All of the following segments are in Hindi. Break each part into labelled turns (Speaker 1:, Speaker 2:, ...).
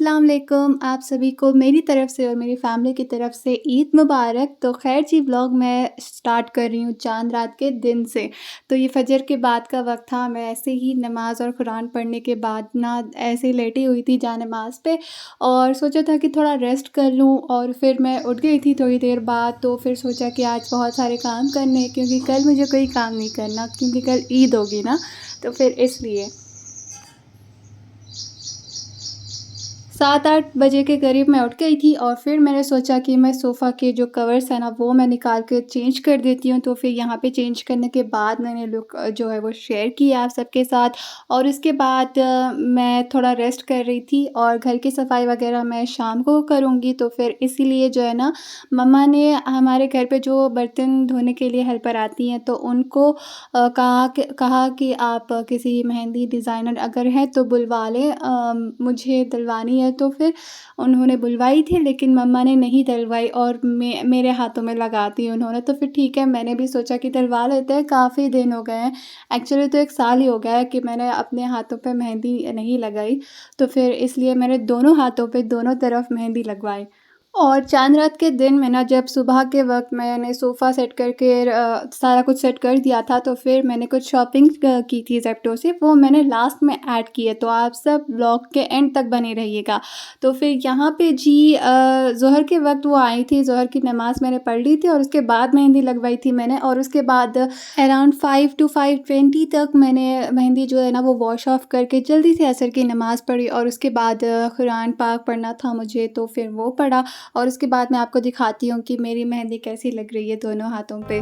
Speaker 1: अस्सलाम वालेकुम आप सभी को मेरी तरफ़ से और मेरी फ़ैमिली की तरफ़ से ईद मुबारक। तो ख़ैर जी व्लॉग मैं स्टार्ट कर रही हूँ चाँद रात के दिन से। तो ये फ़जर के बाद का वक़्त था, मैं ऐसे ही नमाज़ और कुरान पढ़ने के बाद ना ऐसे ही लेटी हुई थी जानमाज़ पे और सोचा था कि थोड़ा रेस्ट कर लूँ और फिर मैं उठ गई थी थोड़ी देर बाद। तो फिर सोचा कि आज बहुत सारे काम करने हैं क्योंकि कल मुझे कोई काम नहीं करना क्योंकि कल ईद होगी ना, तो फिर इसलिए। 7-8 बजे के करीब मैं उठ गई थी और फिर मैंने सोचा कि मैं सोफ़ा के जो कवर्स हैं ना वो मैं निकाल के चेंज कर देती हूँ। तो फिर यहाँ पे चेंज करने के बाद मैंने लुक जो है वो शेयर किया आप सबके साथ और उसके बाद मैं थोड़ा रेस्ट कर रही थी और घर की सफाई वगैरह मैं शाम को करूँगी। तो फिर इसीलिए जो है ना मम्मा ने हमारे घर पे जो बर्तन धोने के लिए हेल्पर आती हैं तो उनको कहा कि आप किसी मेहंदी डिज़ाइनर अगर हैं तो बुलवा लें, मुझे दिलवानी है। तो फिर उन्होंने बुलवाई थी लेकिन मम्मा ने नहीं दिलवाई और मेरे हाथों में लगा दी उन्होंने। तो फिर ठीक है, मैंने भी सोचा कि दिलवा लेते हैं, काफ़ी दिन हो गए हैं। एक्चुअली तो 1 साल ही हो गया है कि मैंने अपने हाथों पे मेहंदी नहीं लगाई। तो फिर इसलिए मैंने दोनों हाथों पे दोनों तरफ मेहंदी लगवाई। और चाँद रात के दिन में ना जब सुबह के वक़्त मैंने सोफ़ा सेट करके सारा कुछ सेट कर दिया था तो फिर मैंने कुछ शॉपिंग की थी ज़ेप्टो से, वो मैंने लास्ट में ऐड की है। तो आप सब व्लॉग के एंड तक बने रहिएगा। तो फिर यहाँ पे जी ज़ोहर के वक़्त वो आई थी, ज़ोहर की नमाज़ मैंने पढ़ ली थी और उसके बाद मेहंदी लगवाई थी मैंने और उसके बाद अराउंड 5 टू 5:20 तक मैंने मेहंदी जो है ना वो वॉश ऑफ करके जल्दी से असर की नमाज़ पढ़ी और उसके बाद कुरान पाक पढ़ना था मुझे तो फिर वो पढ़ा और उसके बाद मैं आपको दिखाती हूँ कि मेरी मेहंदी कैसी लग रही है दोनों हाथों पे।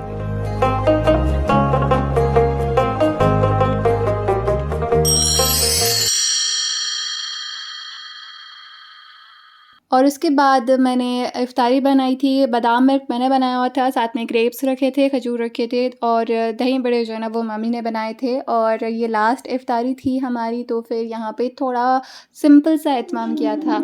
Speaker 1: और उसके बाद मैंने इफ़्तारी बनाई थी, बादाम मिल्क मैंने बनाया हुआ था, साथ में ग्रेप्स रखे थे, खजूर रखे थे और दही बड़े जो है ना वो मम्मी ने बनाए थे और ये लास्ट इफ़्तारी थी हमारी। तो फिर यहाँ पे थोड़ा सिंपल सा इत्माम किया था।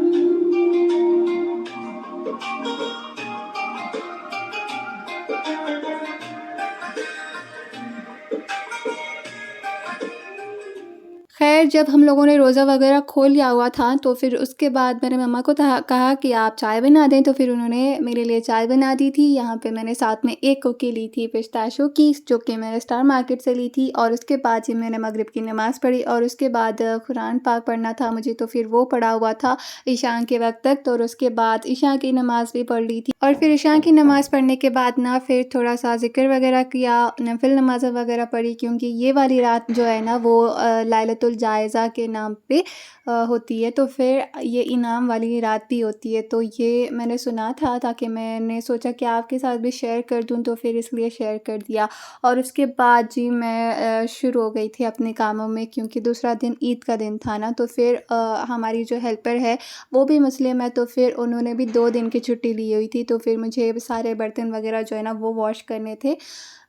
Speaker 1: ख़ैर जब हम लोगों ने रोज़ा वग़ैरह खोल लिया हुआ था तो फिर उसके बाद मैंने मम्मा को कहा कि आप चाय बना दें, तो फिर उन्होंने मेरे लिए चाय बना दी थी। यहाँ पे मैंने साथ में एक कुकी ली थी पिस्ताशियो की, जो कि मैंने स्टार मार्केट से ली थी और उसके बाद ही मैंने मगरिब की नमाज़ पढ़ी और उसके बाद कुरान पाक पढ़ना था मुझे तो फिर वो पढ़ा हुआ था इशा के वक़्त तक। तो और उसके बाद इशा की नमाज़ भी पढ़ ली थी और फिर इशा की नमाज़ पढ़ने के बाद ना फिर थोड़ा-सा ज़िक्र वग़ैरह किया, नफ़िल नमाज़ वग़ैरह पढ़ी क्योंकि ये वाली रात जो है ना वो लैलतुल जायज़ा के नाम पे होती है। तो फिर ये इनाम वाली रात भी होती है। तो ये मैंने सुना था ताकि मैंने सोचा कि आपके साथ भी शेयर कर दूँ तो फिर इसलिए शेयर कर दिया। और उसके बाद जी मैं शुरू हो गई थी अपने कामों में क्योंकि दूसरा दिन ईद का दिन था ना। तो फिर हमारी जो हेल्पर है वो भी मुस्लिम है तो फिर उन्होंने भी 2 दिन की छुट्टी ली हुई थी। तो फिर मुझे सारे बर्तन वग़ैरह जो है ना वो वॉश करने थे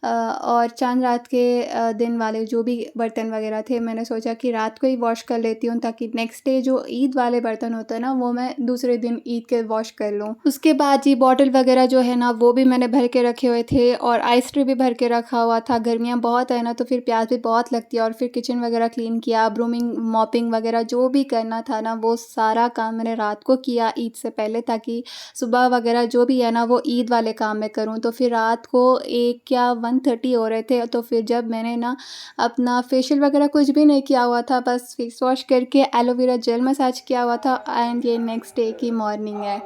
Speaker 1: और चाँद रात के दिन वाले जो भी बर्तन वग़ैरह थे मैंने सोचा कि रात को ही वॉश कर लेती हूँ ताकि नेक्स्ट डे जो ईद वाले बर्तन होते हैं ना वो मैं दूसरे दिन ईद के वॉश कर लूँ। उसके बाद जी बॉटल वग़ैरह जो है ना वो भी मैंने भर के रखे हुए थे और आइस ट्रे भी भर के रखा हुआ था। गर्मियाँ बहुत है ना तो फिर प्यास भी बहुत लगती है और फिर किचन वग़ैरह क्लीन किया, ब्रूमिंग, मॉपिंग वग़ैरह जो भी करना था ना वो सारा काम मैंने रात को किया ईद से पहले ताकि सुबह वग़ैरह जो भी है ना वो ईद वाले काम मैं करूँ। तो फिर रात को 1 या 1:30 हो रहे थे तो फिर जब मैंने ना अपना फेशियल वग़ैरह कुछ भी नहीं किया हुआ था, बस फेस वॉश करके एलोवेरा जेल मसाज किया हुआ था एंड ये नेक्स्ट डे की मॉर्निंग है।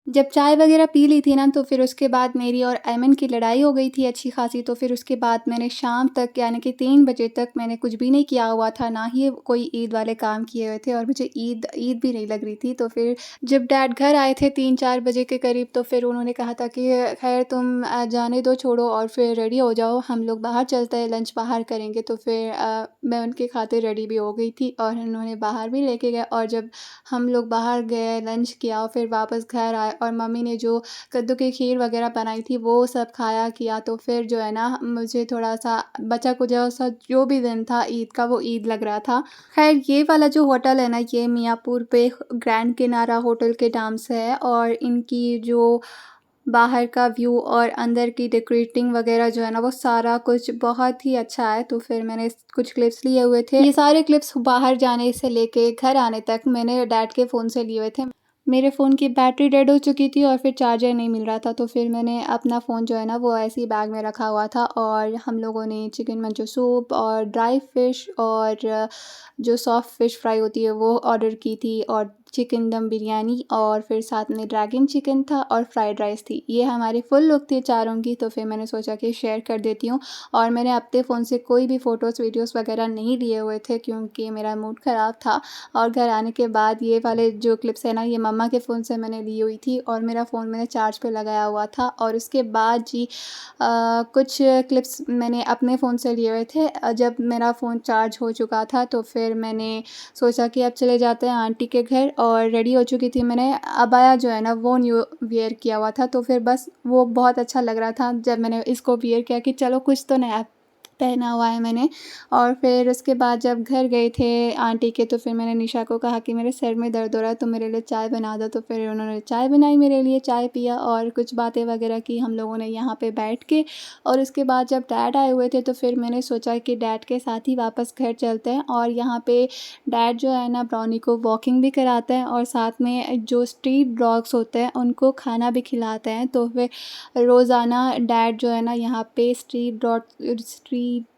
Speaker 1: जब चाय वग़ैरह पी ली थी ना तो फिर उसके बाद मेरी और अयमन की लड़ाई हो गई थी अच्छी ख़ासी। तो फिर उसके बाद मैंने शाम तक यानी कि 3 बजे तक मैंने कुछ भी नहीं किया हुआ था, ना ही कोई ईद वाले काम किए हुए थे और मुझे ईद ईद भी नहीं लग रही थी। तो फिर जब डैड घर आए थे 3-4 बजे के करीब तो फिर उन्होंने कहा था कि खैर तुम जाने दो, छोड़ो और फिर रेडी हो जाओ, हम लोग बाहर चलते हैं, लंच बाहर करेंगे। तो फिर मैं उनके खातिर रेडी भी हो गई थी और उन्होंने बाहर भी लेके गए और जब हम लोग बाहर गए, लंच किया और फिर वापस घर आए और मम्मी ने जो कद्दू की खीर वगैरह बनाई थी वो सब खाया किया। तो फिर जो है ना मुझे थोड़ा-सा बचा कुचा सा जो भी दिन था ईद का, वो ईद लग रहा था। ख़ैर ये वाला जो होटल है ना, ये मियाँपुर पे ग्रैंड किनारा होटल के नाम से है और इनकी जो बाहर का व्यू और अंदर की डेकोरेटिंग वगैरह जो है ना, वो सारा कुछ बहुत ही अच्छा है। तो फिर मैंने कुछ क्लिप्स लिए हुए थे। ये सारे क्लिप्स बाहर जाने से लेके घर आने तक मैंने डैड के फ़ोन से लिए हुए थे। मेरे फ़ोन की बैटरी डेड हो चुकी थी और फिर चार्जर नहीं मिल रहा था, तो फिर मैंने अपना फ़ोन जो है ना वो ऐसे ही बैग में रखा हुआ था और हम लोगों ने चिकन मंचू सूप और ड्राई फ़िश और जो सॉफ्ट फ़िश फ्राई होती है वो ऑर्डर की थी और चिकन दम बिरयानी और फिर साथ में ड्रैगन चिकन था और फ्राइड राइस थी। ये हमारी फुल लुक थी चारों की। तो फिर मैंने सोचा कि शेयर कर देती हूँ और मैंने अपने फ़ोन से कोई भी फ़ोटोज़ वीडियोज़ वगैरह नहीं लिए हुए थे क्योंकि मेरा मूड ख़राब था। और घर आने के बाद ये वाले जो क्लिप्स हैं ना, ये मम्मा के फ़ोन से मैंने ली हुई थी और मेरा फ़ोन मैंने चार्ज पे लगाया हुआ था। और उसके बाद जी कुछ क्लिप्स मैंने अपने फ़ोन से लिए हुए थे। जब मेरा फ़ोन चार्ज हो चुका था तो फिर मैंने सोचा कि अब चले जाते हैं आंटी के घर और रेडी हो चुकी थी। मैंने अबाया जो है ना वो न्यू वियर किया हुआ था, तो फिर बस वो बहुत अच्छा लग रहा था जब मैंने इसको वियर किया कि चलो कुछ तो नया पहना हुआ है मैंने। और फिर उसके बाद जब घर गए थे आंटी के, तो फिर मैंने निशा को कहा कि मेरे सिर में दर्द हो रहा है तो मेरे लिए चाय बना दो। तो फिर उन्होंने चाय बनाई मेरे लिए, चाय पिया और कुछ बातें वगैरह की हम लोगों ने यहाँ पे बैठ के। और उसके बाद जब डैड आए हुए थे तो फिर मैंने सोचा कि डैड के साथ ही वापस घर चलते हैं। और यहाँ पे डैड जो है ना ब्राउनी को वॉकिंग भी कराते हैं और साथ में जो स्ट्रीट डॉग्स होते हैं उनको खाना भी खिलाते हैं। तो फिर रोज़ाना डैड जो है ना यहाँ पे स्ट्रीट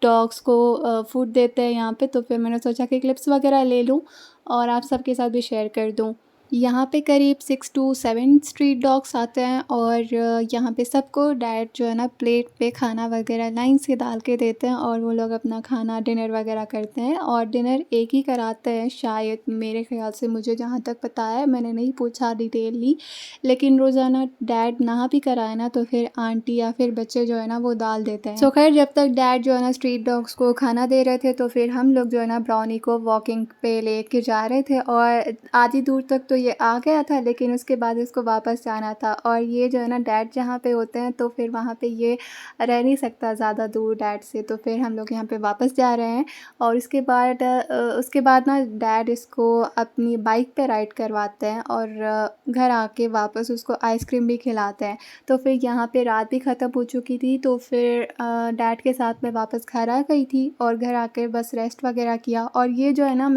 Speaker 1: डॉग्स को फूड देते हैं यहाँ पे। तो फिर मैंने सोचा कि क्लिप्स वगैरह ले लूँ और आप सबके साथ भी शेयर कर दूँ। यहाँ पे करीब 6 टू 7 स्ट्रीट डॉग्स आते हैं और यहाँ पे सबको डैड जो है ना प्लेट पे खाना वगैरह लाइन से डाल के देते हैं और वो लोग अपना खाना डिनर वगैरह करते हैं। और डिनर एक ही कराते हैं शायद, मेरे ख़्याल से, मुझे जहाँ तक पता है, मैंने नहीं पूछा डिटेलली। लेकिन रोज़ाना डैड ना भी कराए ना तो फिर आंटी या फिर बच्चे जो है ना वो डाल देते हैं। सो खैर जब तक डैड जो है ना स्ट्रीट डॉग्स को खाना दे रहे थे तो फिर हम लोग जो है ना ब्राउनी को वॉकिंग पे लेके जा रहे थे और आधी दूर तक तो ये आ गया था, लेकिन उसके बाद इसको वापस जाना था। और ये जो है ना डैड जहाँ पे होते हैं तो फिर वहाँ पे ये रह नहीं सकता ज़्यादा दूर डैड से। तो फिर हम लोग यहाँ पे वापस जा रहे हैं और उसके बाद ना डैड इसको अपनी बाइक पे राइड करवाते हैं और घर आके वापस उसको आइसक्रीम भी खिलाते हैं। तो फिर यहाँ पे रात भी ख़त्म हो चुकी थी तो फिर डैड के साथ मैं वापस घर आ गई थी और घर आके बस रेस्ट वगैरह किया। और ये जो है ना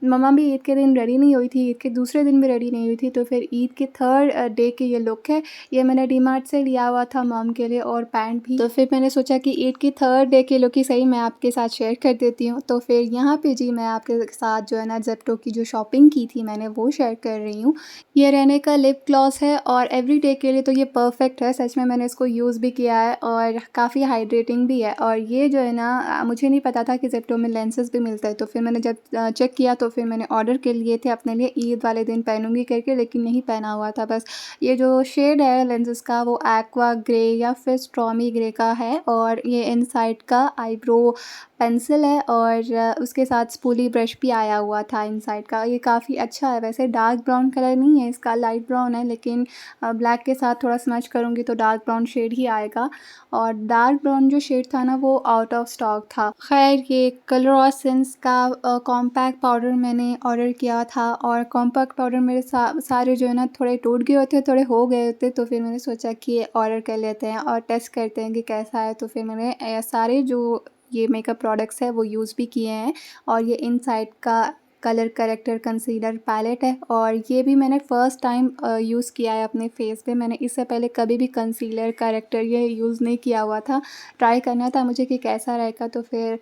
Speaker 1: मम्मा भी ईद के दिन रेडी नहीं हुई थी, ईद के दूसरे दिन भी रेडी नहीं हुई थी। तो फिर ईद के थर्ड डे की ये लुक है। ये मैंने डीमार्ट से लिया हुआ था मॉम के लिए और पैंट भी। तो फिर मैंने सोचा कि ईद की थर्ड डे की लुक ही सही मैं आपके साथ शेयर कर देती हूँ। तो फिर यहाँ पे जी मैं आपके साथ जो है ना ज़ेप्टो की जो शॉपिंग की थी मैंने वो शेयर कर रही हूँ। ये रहने का लिप ग्लॉस है और एवरीडे के लिए तो ये परफेक्ट है। सच में मैंने इसको यूज़ भी किया है और काफ़ी हाइड्रेटिंग भी है। और ये जो है ना मुझे नहीं पता था कि ज़ेप्टो में लेंसेज भी मिलता है। तो फिर मैंने जब चेक किया तो फिर मैंने ऑर्डर के लिए थे अपने लिए, ईद वाले दिन पहनूंगी करके, लेकिन नहीं पहना हुआ था। बस ये जो शेड है लेंसेज का वो एक्वा ग्रे या फिर स्ट्रॉमी ग्रे का है और ये इनसाइड का आईब्रो पेंसिल है और उसके साथ स्पूली ब्रश भी आया हुआ था इनसाइड का। ये काफ़ी अच्छा है। वैसे डार्क ब्राउन कलर नहीं है इसका, लाइट ब्राउन है, लेकिन ब्लैक के साथ थोड़ा स्मच करूँगी तो डार्क ब्राउन शेड ही आएगा। और डार्क ब्राउन जो शेड था ना वो आउट ऑफ स्टॉक था। खैर ये कलर एसेंस का कॉम्पैक्ट पाउडर मैंने ऑर्डर किया था और कॉम्पैक्ट पाउडर मेरे सारे जो है ना थोड़े टूट गए होते, थोड़े हो गए होते। तो फिर मैंने सोचा कि ये ऑर्डर कर लेते हैं और टेस्ट करते हैं कि कैसा है। तो फिर मैंने सारे जो ये मेकअप प्रोडक्ट्स है वो यूज़ भी किए हैं। और ये इनसाइड का कलर करेक्टर कंसीलर पैलेट है और ये भी मैंने फ़र्स्ट टाइम यूज़ किया है अपने फेस पे। मैंने इससे पहले कभी भी कंसीलर करेक्टर ये यूज़ नहीं किया हुआ था। ट्राई करना था मुझे कि कैसा रहेगा। तो फिर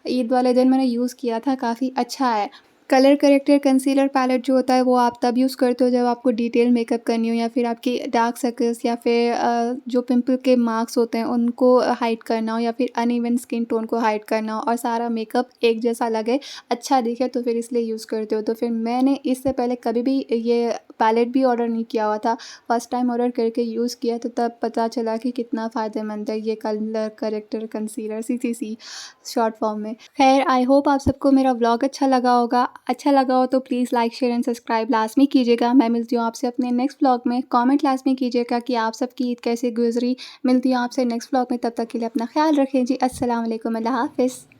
Speaker 1: ईद वाले दिन मैंने यूज़ किया था, काफ़ी अच्छा है। कलर करेक्टर कंसीलर पैलेट जो होता है वो आप तब यूज़ करते हो जब आपको डिटेल मेकअप करनी हो या फिर आपकी डार्क सर्कल्स या फिर जो पिंपल के मार्क्स होते हैं उनको हाइड करना हो या फिर अनइवन स्किन टोन को हाइड करना हो और सारा मेकअप एक जैसा लगे, अच्छा दिखे, तो फिर इसलिए यूज़ करते हो। तो फिर मैंने इससे पहले कभी भी ये पैलेट भी ऑर्डर नहीं किया हुआ था। फर्स्ट टाइम ऑर्डर करके यूज़ किया तो तब पता चला कि कितना फ़ायदेमंद है ये colour corrector concealer CCC short form में। ख़ैर आई होप आप सबको मेरा व्लॉग अच्छा लगा होगा। अच्छा लगा हो तो please like share and subscribe लाज़मी कीजिएगा। मैं मिलती हूँ आपसे अपने नेक्स्ट व्लॉग में। कमेंट लाज़मी कीजिएगा कि आप सबकी ईद कैसे गुज़री। मिलती हूँ आपसे नेक्स्ट व्लॉग में, तब तक के लिए अपना ख़्याल रखें जी। अस्सलाम वालेकुम, अल्लाह हाफ़िज़।